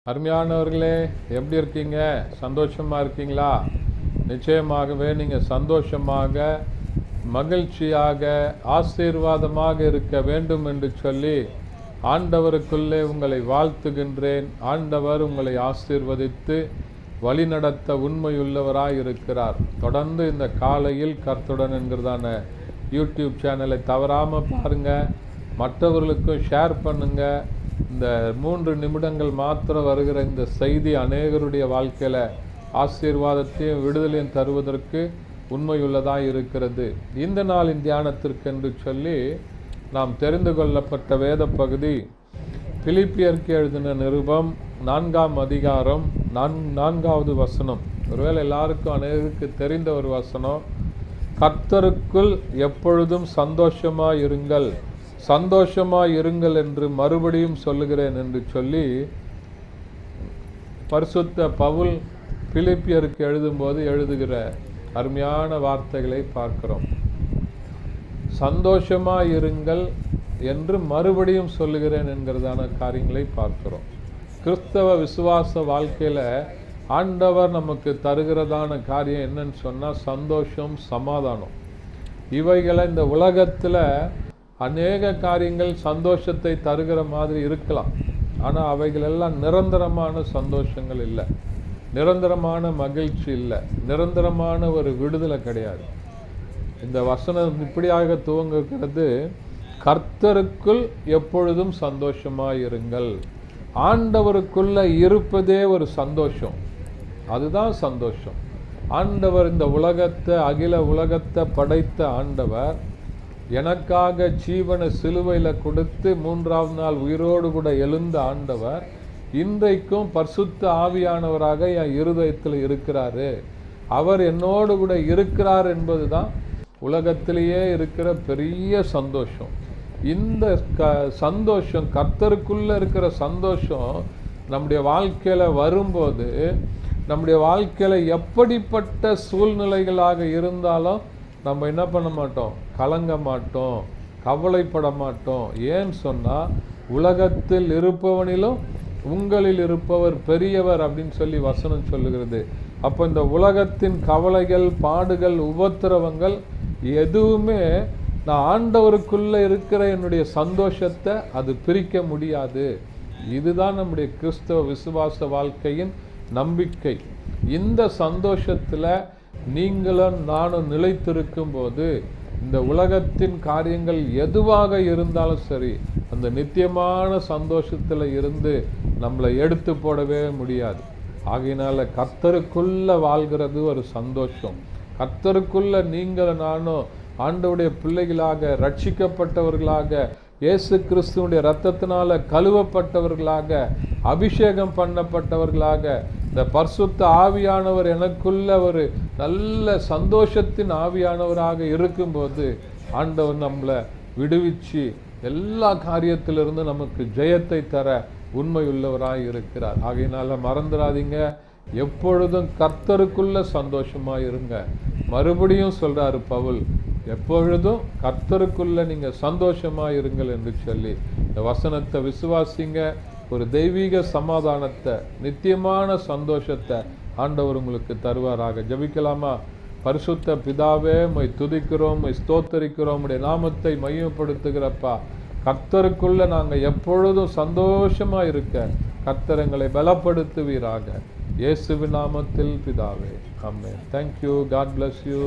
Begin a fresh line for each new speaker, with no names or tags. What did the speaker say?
அருமையானவர்களே, எப்படி இருக்கீங்க? சந்தோஷமாக இருக்கீங்களா? நிச்சயமாகவே நீங்கள் சந்தோஷமாக, மகிழ்ச்சியாக, ஆசீர்வாதமாக இருக்க வேண்டும் என்று சொல்லி ஆண்டவருக்குள்ளே உங்களை வாழ்த்துகின்றேன். ஆண்டவர் உங்களை ஆசீர்வதித்து வழிநடத்த உண்மையுள்ளவராய் இருக்கிறார். தொடர்ந்து இந்த காலையில் கர்த்தருடன் என்கிறதான யூடியூப் சேனலை தவறாமல் பாருங்கள், மற்றவர்களுக்கும் ஷேர் பண்ணுங்கள். இந்த 3 நிமிடங்கள் மாத்திரம் வருகிற இந்த செய்தி அநேகருடைய வாழ்க்கையில் ஆசீர்வாதத்தையும் விடுதலையும் தருவதற்கு உண்மையுள்ளதாக இருக்கிறது. இந்த நாளின் தியானத்திற்கென்று சொல்லி நாம் தெரிந்து கொள்ளப்பட்ட வேத பகுதி பிலிப்பியருக்கு எழுதின நிருபம் 4ஆம் அதிகாரம் 4வது வசனம். ஒருவேளை எல்லாருக்கும் அநேகருக்கு தெரிந்த ஒரு வசனம். கர்த்தருக்குள் எப்பொழுதும் சந்தோஷமாய் இருங்கள், சந்தோஷமாய் இருங்கள் என்று மறுபடியும் சொல்லுகிறேன் என்று சொல்லி பரிசுத்த பவுல் பிலிப்பியருக்கு எழுதும்போது எழுதுகிற அருமையான வார்த்தைகளை பார்க்கிறோம். சந்தோஷமாய் இருங்கள் என்று மறுபடியும் சொல்லுகிறேன் என்கிறதான காரியங்களை பார்க்கிறோம். கிறிஸ்தவ விசுவாச வாழ்க்கையில் ஆண்டவர் நமக்கு தருகிறதான காரியம் என்னன்னு சொன்னால் சந்தோஷம், சமாதானம். இவைகளை இந்த உலகத்தில் அநேக காரியங்கள் சந்தோஷத்தை தருகிற மாதிரி இருக்கலாம், ஆனால் அவைகளெல்லாம் நிரந்தரமான சந்தோஷங்கள் இல்லை, நிரந்தரமான மகிழ்ச்சி இல்லை, நிரந்தரமான ஒரு விடுதலை கிடையாது. இந்த வசனம் இப்படியாக துவங்குகிறது, கர்த்தருக்குள் எப்பொழுதும் சந்தோஷமாயிருங்கள். ஆண்டவருக்குள்ள இருப்பதே ஒரு சந்தோஷம், அதுதான் சந்தோஷம். ஆண்டவர் இந்த உலகத்தை, அகில உலகத்தை படைத்த ஆண்டவர், எனக்காக ஜீவனை சிலுவையில் கொடுத்து 3ஆம் நாள் உயிரோடு கூட எழுந்த ஆண்டவர் இன்றைக்கும் பரிசுத்த ஆவியானவராக என் இருதயத்தில் இருக்கிறாரு. அவர் என்னோடு கூட இருக்கிறார் என்பது தான் உலகத்திலேயே இருக்கிற பெரிய சந்தோஷம். இந்த சந்தோஷம், கர்த்தருக்குள்ள இருக்கிற சந்தோஷம் நம்முடைய வாழ்க்கையில் வரும்போது, நம்முடைய வாழ்க்கையில் எப்படிப்பட்ட சூழ்நிலைகளாக இருந்தாலும் நம்ம என்ன பண்ண மாட்டோம், கலங்க மாட்டோம், கவலைப்பட மாட்டோம். ஏன்னு சொன்னால் உலகத்தில் இருப்பவனிலும் உங்களில் இருப்பவர் பெரியவர் அப்படின்னு சொல்லி வசனம் சொல்லுகிறது. அப்போ இந்த உலகத்தின் கவலைகள், பாடுகள், உபத்திரவங்கள் எதுவுமே நான் ஆண்டவருக்குள்ளே இருக்கிற என்னுடைய சந்தோஷத்தை அது பிரிக்க முடியாது. இதுதான் நம்முடைய கிறிஸ்தவ விசுவாச வாழ்க்கையின் நம்பிக்கை. இந்த சந்தோஷத்தில் நீங்களும் நானும் நிலைத்திருக்கும் போது இந்த உலகத்தின் காரியங்கள் எதுவாக இருந்தாலும் சரி, அந்த நித்தியமான சந்தோஷத்தில் இருந்து நம்மளை எடுத்து போடவே முடியாது. ஆகையினால கர்த்தருக்குள்ள வாழ்கிறது ஒரு சந்தோஷம். கர்த்தருக்குள்ள நீங்கள் நானும் ஆண்டவருடைய பிள்ளைகளாக, ரட்சிக்கப்பட்டவர்களாக, இயேசு கிறிஸ்துவுடைய இரத்தத்தினால கழுவப்பட்டவர்களாக, அபிஷேகம் பண்ணப்பட்டவர்களாக, இந்த பரிசுத்த ஆவியானவர் எனக்குள்ள ஒரு நல்ல சந்தோஷத்தின் ஆவியானவராக இருக்கும்போது ஆண்டவர் நம்மளை விடுவிச்சு எல்லா காரியத்திலிருந்து நமக்கு ஜெயத்தை தர உண்மையுள்ளவராக இருக்கிறார். ஆகையினால மறந்துடாதீங்க, எப்பொழுதும் கர்த்தருக்குள்ள சந்தோஷமாக இருங்க. மறுபடியும் சொல்றாரு பவுல், எப்பொழுதும் கர்த்தருக்குள்ள நீங்க சந்தோஷமாக இருங்கள் என்று சொல்லி இந்த வசனத்தை விசுவாசிங்க. ஒரு தெய்வீக சமாதானத்தை, நித்தியமான சந்தோஷத்தை ஆண்டவர் உங்களுக்கு தருவாராக. ஜெபிக்கலாமா? பரிசுத்த பிதாவே, உம்மை துதிக்கிறோம், உம்மை ஸ்தோத்தரிக்கிறோம், உம்முடைய நாமத்தை மையப்படுத்துகிறப்பா. கர்த்தருக்குள்ள நாங்கள் எப்பொழுதும் சந்தோஷமா இருக்க கர்த்தர் எங்களை பலப்படுத்துவீராக. இயேசுவின் நாமத்தில் பிதாவே, ஆமென். Thank you. God bless you.